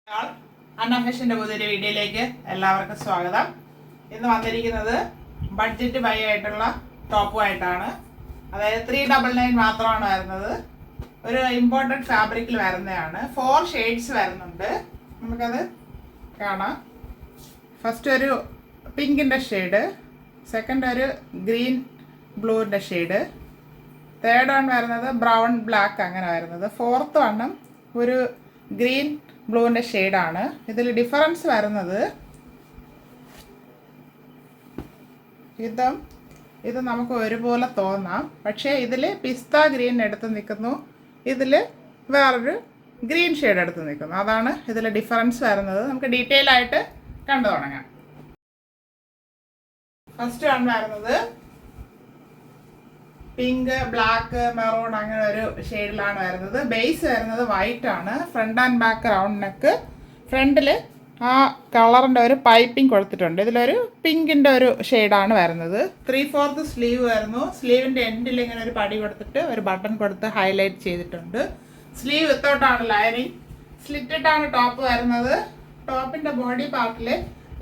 അന്ന ഫാഷൻ്റെ പുതിയൊരു വീഡിയോയിലേക്ക് എല്ലാവർക്കും സ്വാഗതം. ഇന്ന് വന്നിരിക്കുന്നത് ബഡ്ജറ്റ് ബൈ ആയിട്ടുള്ള ടോപ്പുമായിട്ടാണ്. അതായത് 399 മാത്രമാണ് വരുന്നത്. ഒരു ഇമ്പോർട്ടൻറ്റ് ഫാബ്രിക്കിൽ വരുന്നതാണ്. 4 ഷെയ്ഡ്സ് വരുന്നുണ്ട്. നമുക്കത് കാണാം. ഫസ്റ്റ് ഒരു പിങ്കിൻ്റെ ഷെയ്ഡ്, സെക്കൻഡ് ഒരു ഗ്രീൻ ബ്ലൂവിൻ്റെ ഷെയ്ഡ്, തേർഡ് വൺ വരുന്നത് ബ്രൗൺ ബ്ലാക്ക് അങ്ങനെ വരുന്നത്, ഫോർത്ത് വണ്ണും ഒരു ഗ്രീൻ ബ്ലൂവിൻ്റെ ഷെയ്ഡാണ്. ഇതിൽ ഡിഫറൻസ് വരുന്നത് ഇത് നമുക്ക് ഒരുപോലെ തോന്നാം, പക്ഷേ ഇതിൽ പിസ്ത ഗ്രീൻ എടുത്ത് നിൽക്കുന്നു, ഇതിൽ വേറൊരു ഗ്രീൻ ഷെയ്ഡ് എടുത്ത് നിൽക്കുന്നു. അതാണ് ഇതിൽ ഡിഫറൻസ് വരുന്നത്. നമുക്ക് ഡീറ്റെയിൽ ആയിട്ട് കണ്ടു തുടങ്ങാം. ഫസ്റ്റ് വൺ വരുന്നത് പിങ്ക്, ബ്ലാക്ക്, മെറൂൺ അങ്ങനെ ഒരു ഷെയ്ഡിലാണ് വരുന്നത്. ബേസ് വരുന്നത് വൈറ്റ് ആണ്. Front and back round neck. ഫ്രണ്ടിൽ ആ കളറിൻ്റെ ഒരു പൈപ്പിംഗ് കൊടുത്തിട്ടുണ്ട്. ഇതിലൊരു പിങ്കിൻ്റെ ഒരു ഷെയ്ഡാണ് വരുന്നത്. 3/4 സ്ലീവ് വരുന്നു. സ്ലീവിൻ്റെ എൻഡിൽ ഇങ്ങനെ ഒരു പടി കൊടുത്തിട്ട് ഒരു ബട്ടൺ കൊടുത്ത് ഹൈലൈറ്റ് ചെയ്തിട്ടുണ്ട്. സ്ലീവ് വിത്തോട്ടാണ് ലൈനിങ്. സ്ലിറ്റിട്ടാണ് ടോപ്പ് വരുന്നത്. ടോപ്പിൻ്റെ ബോഡി പാർട്ടിൽ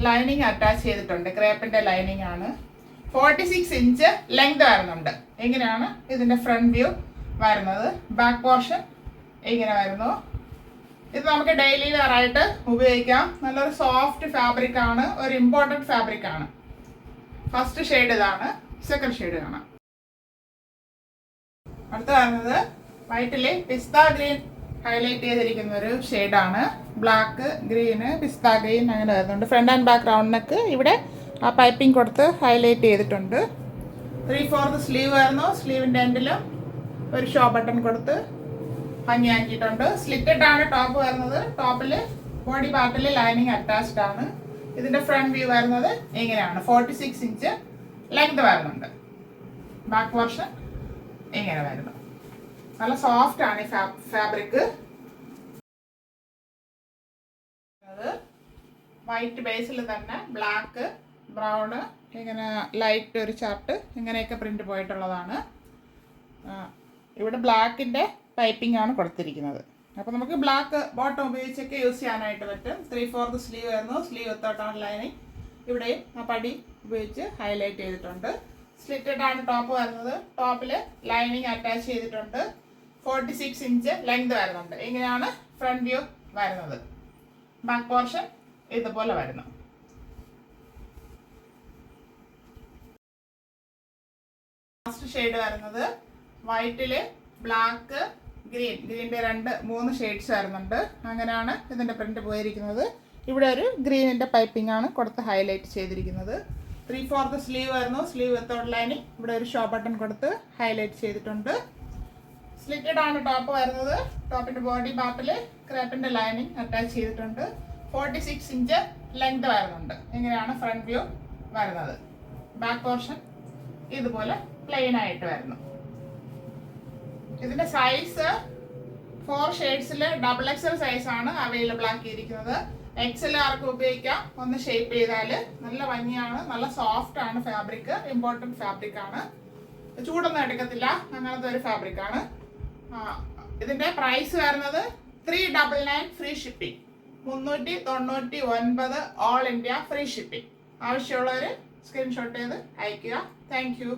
ലൈനിങ് അറ്റാച്ച് ചെയ്തിട്ടുണ്ട്. ക്രേപ്പിൻ്റെ ലൈനിങ് ആണ്. 46 ഇഞ്ച് ലെങ്ത് വരുന്നുണ്ട്. ഇങ്ങനെയാണ് ഇതിൻ്റെ ഫ്രണ്ട് വ്യൂ വരുന്നത്. ബാക്ക് പോർഷൻ ഇങ്ങനെ വരുന്നു. ഇത് നമുക്ക് ഡെയിലി വെയർ ആയിട്ട് ഉപയോഗിക്കാം. നല്ലൊരു സോഫ്റ്റ് ഫാബ്രിക് ആണ്. ഒരു ഇമ്പോർട്ടൻറ്റ് ഫാബ്രിക് ആണ്. ഫസ്റ്റ് ഷെയ്ഡ് ഇതാണ്. സെക്കൻഡ് ഷെയ്ഡ് കാണാം. അടുത്ത വരുന്നത് വൈറ്റിൽ പിസ്ത ഗ്രീൻ ഹൈലൈറ്റ് ചെയ്തിരിക്കുന്ന ഒരു ഷെയ്ഡാണ്. ബ്ലാക്ക്, ഗ്രീന്, പിസ്ത ഗ്രീൻ അങ്ങനെ വരുന്നുണ്ട്. Front and back round neck. ഇവിടെ ആ പൈപ്പിംഗ് കൊടുത്ത് ഹൈലൈറ്റ് ചെയ്തിട്ടുണ്ട്. 3/4 സ്ലീവ് വരുന്നു. സ്ലീവിൻ്റെ എൻഡിലും ഒരു ഷോ ബട്ടൺ കൊടുത്ത് ഭംഗിയാക്കിയിട്ടുണ്ട്. സ്ലിറ്റഡ് ടോപ്പ് വരുന്നത്. ടോപ്പിൽ ബോഡി പാർട്ടിൽ ലൈനിങ് അറ്റാച്ച്ഡ് ആണ്. ഇതിൻ്റെ ഫ്രണ്ട് വ്യൂ വരുന്നത് ഇങ്ങനെയാണ്. 46 ഇഞ്ച് ലെങ്ത് വരുന്നുണ്ട്. ബാക്ക് പോർഷൻ ഇങ്ങനെ വരുന്നു. നല്ല സോഫ്റ്റ് ആണ് ഈ ഫാബ്രിക്. വൈറ്റ് ബേസിൽ തന്നെ ബ്ലാക്ക്, ബ്രൗണ്, ഇങ്ങനെ ലൈറ്റ് ഒരു ചാർട്ട് ഇങ്ങനെയൊക്കെ പ്രിൻ്റ് പോയിട്ടുള്ളതാണ്. ഇവിടെ ബ്ലാക്കിൻ്റെ പൈപ്പിംഗ് ആണ് കൊടുത്തിരിക്കുന്നത്. അപ്പോൾ നമുക്ക് ബ്ലാക്ക് ബോട്ടം ഉപയോഗിച്ചൊക്കെ യൂസ് ചെയ്യാനായിട്ട് പറ്റും. 3/4 സ്ലീവ് വരുന്നു. സ്ലീവ് വിത്തോട്ടാണ് ലൈനിങ്. ഇവിടെയും ആ പടി ഉപയോഗിച്ച് ഹൈലൈറ്റ് ചെയ്തിട്ടുണ്ട്. സ്ലിറ്റഡ് ആണ് ടോപ്പ് വരുന്നത്. ടോപ്പിൽ ലൈനിങ് അറ്റാച്ച് ചെയ്തിട്ടുണ്ട്. 46 ഇഞ്ച് ലെങ്ത് വരുന്നുണ്ട്. ഇങ്ങനെയാണ് ഫ്രണ്ട് വ്യൂ വരുന്നത്. ബാക്ക് പോർഷൻ ഇതുപോലെ വരുന്നു. ലാസ്റ്റ് ഷെയ്ഡ് വരുന്നത് വൈറ്റിൽ ബ്ലാക്ക്, ഗ്രീൻ്റെ 2-3 ഷെയ്ഡ്സ് വരുന്നുണ്ട്. അങ്ങനെയാണ് ഇതിൻ്റെ പ്രിൻ്റ് പോയിരിക്കുന്നത്. ഇവിടെ ഒരു ഗ്രീനിൻ്റെ പൈപ്പിംഗ് ആണ് കൊടുത്ത് ഹൈലൈറ്റ് ചെയ്തിരിക്കുന്നത്. 3/4 സ്ലീവ് വരുന്നു. Sleeve without lining. ഇവിടെ ഒരു ഷോ ബട്ടൺ കൊടുത്ത് ഹൈലൈറ്റ് ചെയ്തിട്ടുണ്ട്. സ്ലിറ്റഡ് ആണ് ടോപ്പ് വരുന്നത്. ടോപ്പിൻ്റെ ബോഡി പാർട്ടിൽ ക്രേപ്പിൻ്റെ ലൈനിങ് അറ്റാച്ച് ചെയ്തിട്ടുണ്ട്. 46 ഇഞ്ച് ലെങ്ത് വരുന്നുണ്ട്. ഇങ്ങനെയാണ് ഫ്രണ്ട് വ്യൂ വരുന്നത്. ബാക്ക് പോർഷൻ ഇതുപോലെ പ്ലെയിൻ ആയിട്ട് വരുന്നു. ഇതിൻ്റെ സൈസ് 4 ഷെയ്ഡ്സിൽ XXL സൈസാണ് അവൈലബിൾ ആക്കിയിരിക്കുന്നത്. XL ആർക്കും ഉപയോഗിക്കാം. ഒന്ന് ഷേപ്പ് ചെയ്താൽ നല്ല ഭംഗിയാണ്. നല്ല സോഫ്റ്റ് ആണ് ഫാബ്രിക്. ഇമ്പോർട്ടൻറ്റ് ഫാബ്രിക് ആണ്. ചൂടൊന്നും എടുക്കത്തില്ല. അങ്ങനത്തെ ഒരു ഫാബ്രിക് ആണ്. ഇതിൻ്റെ പ്രൈസ് വരുന്നത് 399 free shipping. 399 all India free shipping. ആവശ്യമുള്ളവർ സ്ക്രീൻഷോട്ട് ചെയ്ത് അയയ്ക്കുക. Thank you.